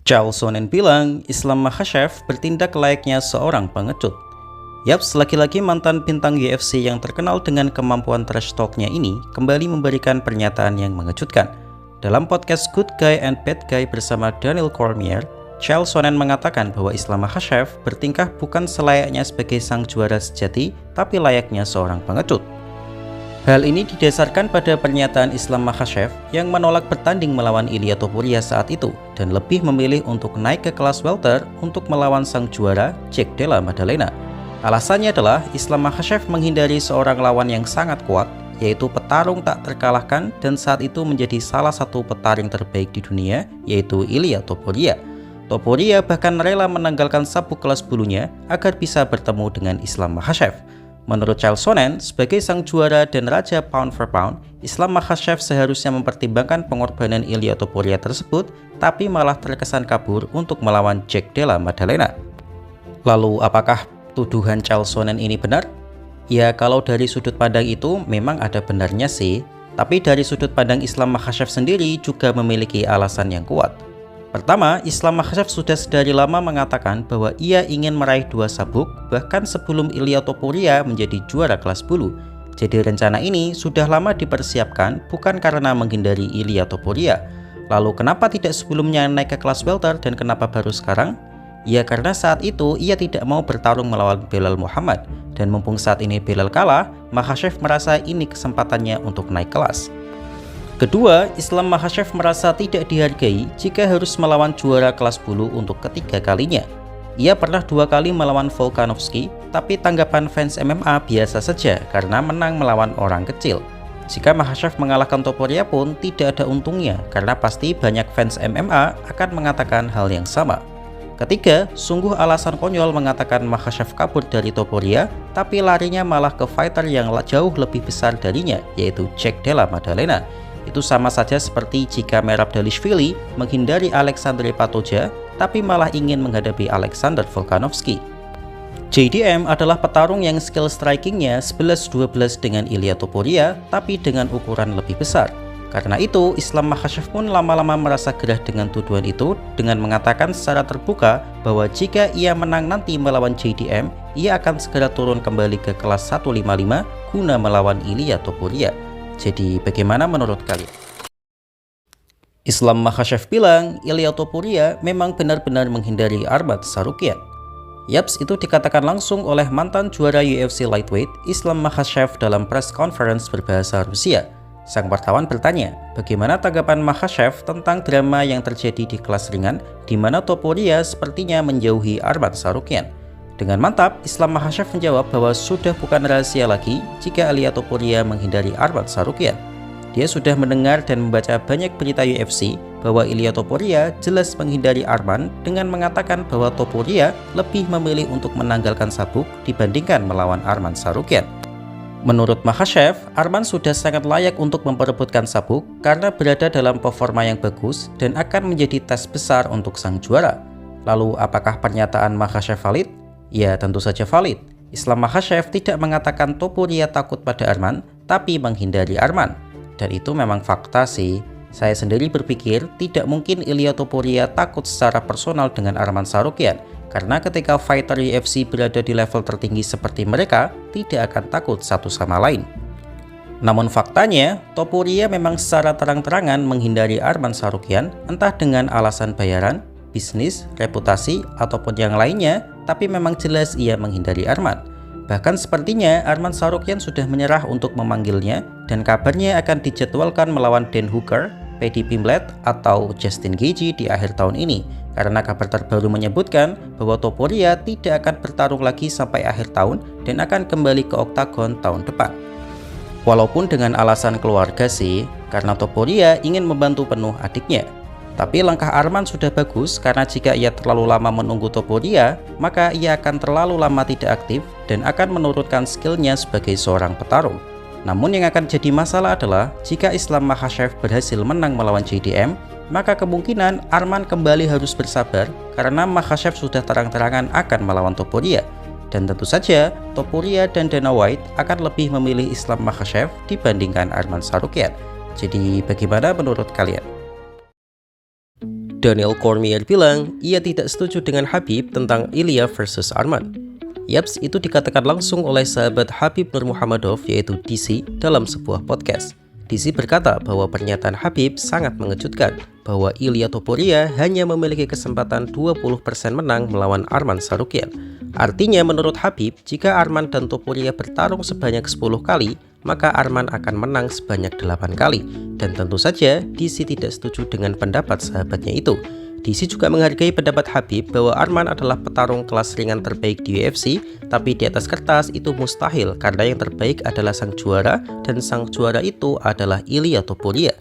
Chael Sonnen bilang Islam Makhachev bertindak layaknya seorang pengecut. Yaps, laki-laki mantan bintang UFC yang terkenal dengan kemampuan trash talk-nya ini kembali memberikan pernyataan yang mengejutkan. Dalam podcast Good Guy and Bad Guy bersama Daniel Cormier, Chael Sonnen mengatakan bahwa Islam Makhachev bertingkah bukan selayaknya sebagai sang juara sejati, tapi layaknya seorang pengecut. Hal ini didasarkan pada pernyataan Islam Makhachev yang menolak bertanding melawan Ilia Topuria saat itu dan lebih memilih untuk naik ke kelas welter untuk melawan sang juara Jack Della Maddalena. Alasannya adalah Islam Makhachev menghindari seorang lawan yang sangat kuat, yaitu petarung tak terkalahkan dan saat itu menjadi salah satu petarung terbaik di dunia, yaitu Ilia Topuria. Topuria bahkan rela menanggalkan sabuk kelas bulunya agar bisa bertemu dengan Islam Makhachev. Menurut Chael Sonnen, sebagai sang juara dan raja pound for pound, Islam Makhachev seharusnya mempertimbangkan pengorbanan Ilia Topuria tersebut, tapi malah terkesan kabur untuk melawan Jack Della Maddalena. Lalu apakah tuduhan Chael Sonnen ini benar? Ya, kalau dari sudut pandang itu memang ada benarnya sih, tapi dari sudut pandang Islam Makhachev sendiri juga memiliki alasan yang kuat. Pertama, Islam Makhachev sudah sedari lama mengatakan bahwa ia ingin meraih 2 sabuk bahkan sebelum Ilia Topuria menjadi juara kelas bulu. Jadi rencana ini sudah lama dipersiapkan bukan karena menghindari Ilia Topuria. Lalu kenapa tidak sebelumnya naik ke kelas welter dan kenapa baru sekarang? Ya karena saat itu ia tidak mau bertarung melawan Belal Muhammad, dan mumpung saat ini Belal kalah, Makhachev merasa ini kesempatannya untuk naik kelas. Kedua, Islam Makhachev merasa tidak dihargai jika harus melawan juara kelas bulu untuk ketiga kalinya. Ia pernah 2 kali melawan Volkanovski, tapi tanggapan fans MMA biasa saja karena menang melawan orang kecil. Jika Makhachev mengalahkan Topuria pun tidak ada untungnya karena pasti banyak fans MMA akan mengatakan hal yang sama. Ketiga, sungguh alasan konyol mengatakan Makhachev kabur dari Topuria, tapi larinya malah ke fighter yang jauh lebih besar darinya, yaitu Jack Della Maddalena. Itu sama saja seperti jika Merab Dvalishvili menghindari Alexandre Patoja, tapi malah ingin menghadapi Alexander Volkanovski. JDM adalah petarung yang skill strikingnya 11-12 dengan Ilia Topuria, tapi dengan ukuran lebih besar. Karena itu, Islam Makhachev pun lama-lama merasa gerah dengan tuduhan itu dengan mengatakan secara terbuka bahwa jika ia menang nanti melawan JDM, ia akan segera turun kembali ke kelas 155 guna melawan Ilia Topuria. Jadi bagaimana menurut kalian? Islam Makhachev bilang Ilia Topuria memang benar-benar menghindari Arman Tsarukyan. Yaps, itu dikatakan langsung oleh mantan juara UFC lightweight Islam Makhachev dalam press conference berbahasa Rusia. Sang wartawan bertanya, bagaimana tanggapan Makhachev tentang drama yang terjadi di kelas ringan di mana Topuria sepertinya menjauhi Arman Tsarukyan. Dengan mantap, Islam Makhachev menjawab bahwa sudah bukan rahasia lagi jika Ilia Topuria menghindari Arman Tsarukyan. Dia sudah mendengar dan membaca banyak berita UFC bahwa Ilia Topuria jelas menghindari Arman dengan mengatakan bahwa Topuria lebih memilih untuk menanggalkan sabuk dibandingkan melawan Arman Tsarukyan. Menurut Makhachev, Arman sudah sangat layak untuk memperebutkan sabuk karena berada dalam performa yang bagus dan akan menjadi tes besar untuk sang juara. Lalu apakah pernyataan Makhachev valid? Ya, tentu saja valid. Islam Makhachev tidak mengatakan Topuria takut pada Arman, tapi menghindari Arman. Dan itu memang fakta sih. Saya sendiri berpikir tidak mungkin Ilia Topuria takut secara personal dengan Arman Tsarukyan, karena ketika fighter UFC berada di level tertinggi seperti mereka, tidak akan takut satu sama lain. Namun faktanya, Topuria memang secara terang-terangan menghindari Arman Tsarukyan, entah dengan alasan bayaran, bisnis, reputasi, ataupun yang lainnya, tapi memang jelas ia menghindari Arman. Bahkan sepertinya Arman Tsarukyan sudah menyerah untuk memanggilnya dan kabarnya akan dijadwalkan melawan Dan Hooker, Paddy Pimblett, atau Justin Gaethje di akhir tahun ini karena kabar terbaru menyebutkan bahwa Topuria tidak akan bertarung lagi sampai akhir tahun dan akan kembali ke oktagon tahun depan. Walaupun dengan alasan keluarga sih, karena Topuria ingin membantu penuh adiknya. Tapi langkah Arman sudah bagus karena jika ia terlalu lama menunggu Topuria, maka ia akan terlalu lama tidak aktif dan akan menurunkan skillnya sebagai seorang petarung. Namun yang akan jadi masalah adalah jika Islam Makhachev berhasil menang melawan JDM, maka kemungkinan Arman kembali harus bersabar karena Makhachev sudah terang-terangan akan melawan Topuria. Dan tentu saja Topuria dan Dana White akan lebih memilih Islam Makhachev dibandingkan Arman Tsarukyan. Jadi bagaimana menurut kalian? Daniel Cormier bilang ia tidak setuju dengan Khabib tentang Ilya versus Arman. Yaps, itu dikatakan langsung oleh sahabat Khabib Nurmagomedov yaitu DC dalam sebuah podcast. DC berkata bahwa pernyataan Khabib sangat mengejutkan, bahwa Ilya Topuria hanya memiliki kesempatan 20% menang melawan Arman Tsarukyan. Artinya menurut Khabib, jika Arman dan Topuria bertarung sebanyak 10 kali, maka Arman akan menang sebanyak 8 kali. Dan tentu saja DC tidak setuju dengan pendapat sahabatnya itu. DC juga menghargai pendapat Khabib bahwa Arman adalah petarung kelas ringan terbaik di UFC, tapi di atas kertas itu mustahil karena yang terbaik adalah sang juara, dan sang juara itu adalah Ilya Topuria.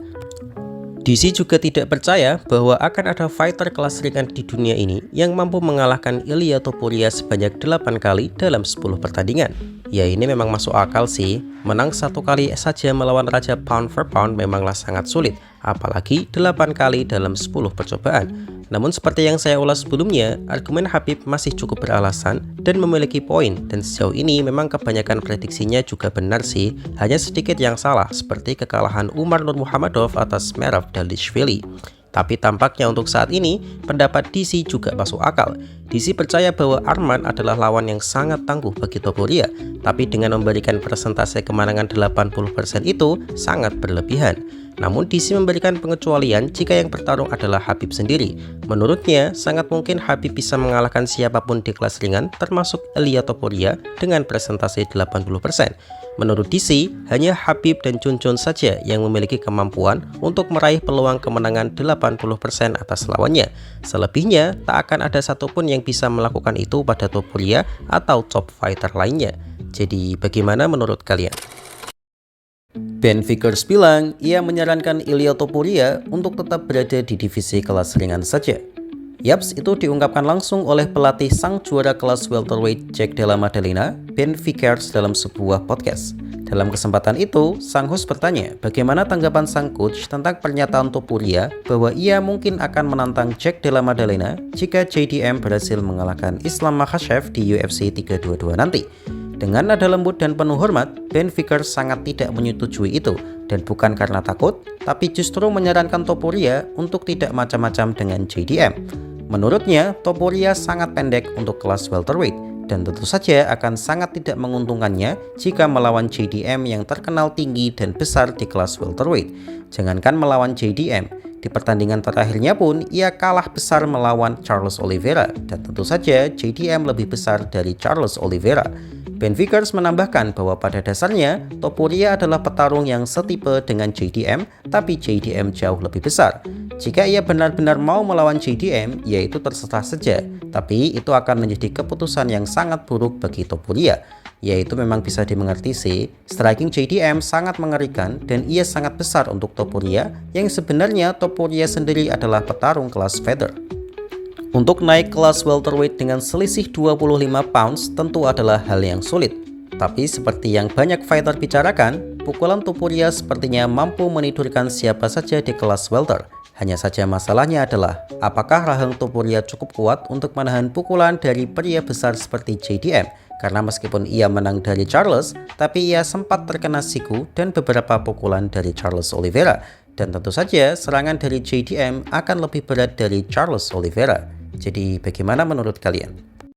DC juga tidak percaya bahwa akan ada fighter kelas ringan di dunia ini yang mampu mengalahkan Ilya Topuria sebanyak 8 kali dalam 10 pertandingan. Ya, ini memang masuk akal sih. Menang 1 kali saja melawan raja pound for pound memanglah sangat sulit, apalagi 8 kali dalam 10 percobaan. Namun seperti yang saya ulas sebelumnya, argumen Khabib masih cukup beralasan dan memiliki poin, dan sejauh ini memang kebanyakan prediksinya juga benar sih, hanya sedikit yang salah seperti kekalahan Umar Nurmagomedov atas Merab Dvalishvili. Tapi tampaknya untuk saat ini, pendapat DC juga masuk akal. DC percaya bahwa Arman adalah lawan yang sangat tangguh bagi Topuria, tapi dengan memberikan persentase kemenangan 80% itu sangat berlebihan. Namun DC memberikan pengecualian jika yang bertarung adalah Khabib sendiri. Menurutnya, sangat mungkin Khabib bisa mengalahkan siapapun di kelas ringan, termasuk Ilya Topuria dengan persentase 80%. Menurut DC, hanya Khabib dan Chun Chun saja yang memiliki kemampuan untuk meraih peluang kemenangan 80% atas lawannya. Selebihnya, tak akan ada satupun yang bisa melakukan itu pada Topuria atau top fighter lainnya. Jadi, bagaimana menurut kalian? Ben Vickers bilang ia menyarankan Ilya Topuria untuk tetap berada di divisi kelas ringan saja. Yaps, itu diungkapkan langsung oleh pelatih sang juara kelas welterweight Jack Della Maddalena, Ben Vickers dalam sebuah podcast. Dalam kesempatan itu, sang host bertanya bagaimana tanggapan sang coach tentang pernyataan Topuria bahwa ia mungkin akan menantang Jack Della Maddalena jika JDM berhasil mengalahkan Islam Makhachev di UFC 322 nanti. Dengan nada lembut dan penuh hormat, Ben Vickers sangat tidak menyetujui itu, dan bukan karena takut, tapi justru menyarankan Topuria untuk tidak macam-macam dengan JDM. Menurutnya, Topuria sangat pendek untuk kelas welterweight, dan tentu saja akan sangat tidak menguntungkannya jika melawan JDM yang terkenal tinggi dan besar di kelas welterweight. Jangankan melawan JDM, di pertandingan terakhirnya pun ia kalah besar melawan Charles Oliveira, dan tentu saja JDM lebih besar dari Charles Oliveira. Ben Vickers menambahkan bahwa pada dasarnya Topuria adalah petarung yang setipe dengan JDM, tapi JDM jauh lebih besar. Jika ia benar-benar mau melawan JDM, yaitu terserah saja, tapi itu akan menjadi keputusan yang sangat buruk bagi Topuria. Yaitu memang bisa dimengerti sih, striking JDM sangat mengerikan dan ia sangat besar untuk Topuria, yang sebenarnya Topuria sendiri adalah petarung kelas feather. Untuk naik kelas welterweight dengan selisih 25 pounds tentu adalah hal yang sulit. Tapi seperti yang banyak fighter bicarakan, pukulan Topuria sepertinya mampu menidurkan siapa saja di kelas welter. Hanya saja masalahnya adalah, apakah rahang Topuria cukup kuat untuk menahan pukulan dari pria besar seperti JDM? Karena meskipun ia menang dari Charles, tapi ia sempat terkena siku dan beberapa pukulan dari Charles Oliveira. Dan tentu saja serangan dari JDM akan lebih berat dari Charles Oliveira. Jadi bagaimana menurut kalian?